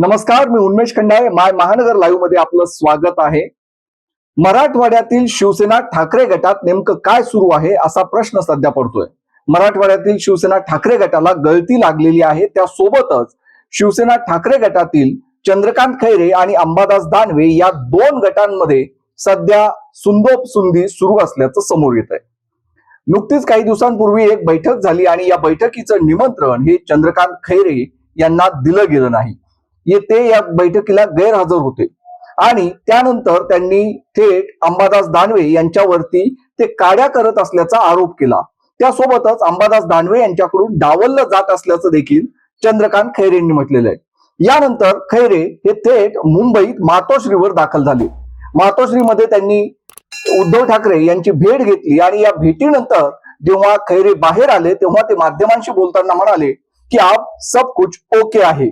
नमस्कार, मी उन्मेष खंडाळे. माय महानगर लाईव्ह मध्ये आपलं स्वागत आहे. मराठवाड्यातील शिवसेना ठाकरे गटात नेमकं काय सुरू आहे असा प्रश्न सध्या पडतोय. मराठवाड्यातील शिवसेना ठाकरे गटाला गळती लागलेली आहे. त्यासोबतच शिवसेना ठाकरे गटातील चंद्रकांत खैरे आणि अंबादास दानवे या दोन गटांमध्ये सध्या सुंदोप सुंदी सुरू असल्याचं समोर येत आहे. नुकतीच काही दिवसांपूर्वी एक बैठक झाली आणि या बैठकीचं निमंत्रण हे चंद्रकांत खैरे यांना दिलं गेलं नाही. ते या बैठकीला गैरहजर होते आणि त्यानंतर त्यांनी थेट अंबादास दानवे यांच्यावरती ते काड्या करत असल्याचा आरोप केला. त्यासोबतच अंबादास दानवे यांच्याकडून डावललं जात असल्याचं देखील चंद्रकांत खैरे यांनी म्हटलेलं आहे. यानंतर खैरे हे थेट मुंबईत मातोश्रीवर दाखल झाले. मातोश्रीमध्ये त्यांनी उद्धव ठाकरे यांची भेट घेतली आणि या भेटीनंतर जेव्हा खैरे बाहेर आले तेव्हा ते माध्यमांशी बोलताना म्हणाले की आप सब कुछ ओके आहे.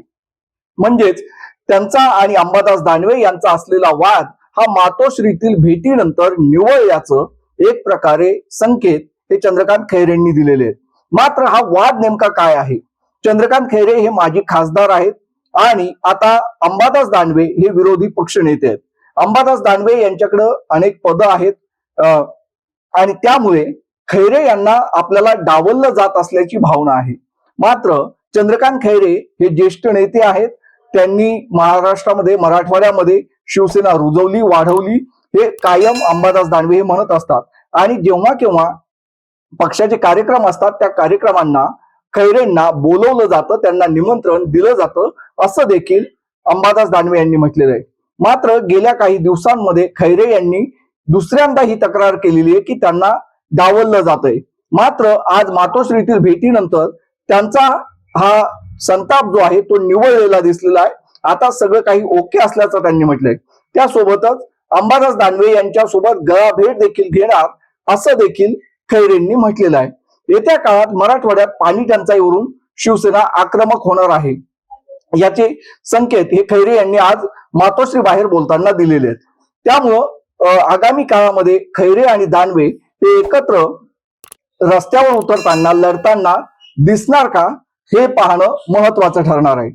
म्हणजेच त्यांचा आणि अंबादास दानवे यांचा असलेला वाद हा मातोश्रीतील भेटीनंतर निवळल्याचं एक प्रकारे संकेत हे चंद्रकांत खैरे यांनी दिलेले आहेत. मात्र हा वाद नेमका काय आहे? चंद्रकांत खैरे हे माजी खासदार आहेत आणि आता अंबादास दानवे हे विरोधी पक्ष नेते आहेत. अंबादास दानवे यांच्याकडे अनेक पदं आहेत आणि त्यामुळे खैरे यांना आपल्याला डावललं जात असल्याची भावना आहे. मात्र चंद्रकांत खैरे हे ज्येष्ठ नेते आहेत. त्यांनी महाराष्ट्रामध्ये मराठवाड्यामध्ये शिवसेना रुजवली, वाढवली हे कायम अंबादास दानवे हे म्हणत असतात आणि जेव्हा केव्हा पक्षाचे कार्यक्रम असतात त्या कार्यक्रमांना खैरेंना बोलवलं जातं, त्यांना निमंत्रण दिलं जातं असं देखील अंबादास दानवे यांनी म्हटलेलं आहे. मात्र गेल्या काही दिवसांमध्ये खैरे यांनी दुसऱ्यांदा ही तक्रार केलेली आहे की त्यांना डावललं जातंय. मात्र आज मातोश्रीतील भेटीनंतर त्यांचा हा संताप जो आहे तो निवळलेला दिसलेला आहे. आता सगळं काही ओके असल्याचं त्यांनी म्हटलंय. त्यासोबतच अंबादास दानवे यांच्या सोबत गळाभेट देखील घेणार असं देखील खैरेंनी म्हटलेलं आहे. येत्या काळात मराठवाड्यात पाणी टंचाईवरून शिवसेना आक्रमक होणार आहे याचे संकेत हे खैरे यांनी आज मातोश्री बाहेर बोलताना दिलेले आहेत. त्यामुळं आगामी काळामध्ये खैरे आणि दानवे हे एकत्र रस्त्यावर उतरताना लढताना दिसणार का हे पाहणं महत्वाचं ठरणार आहे.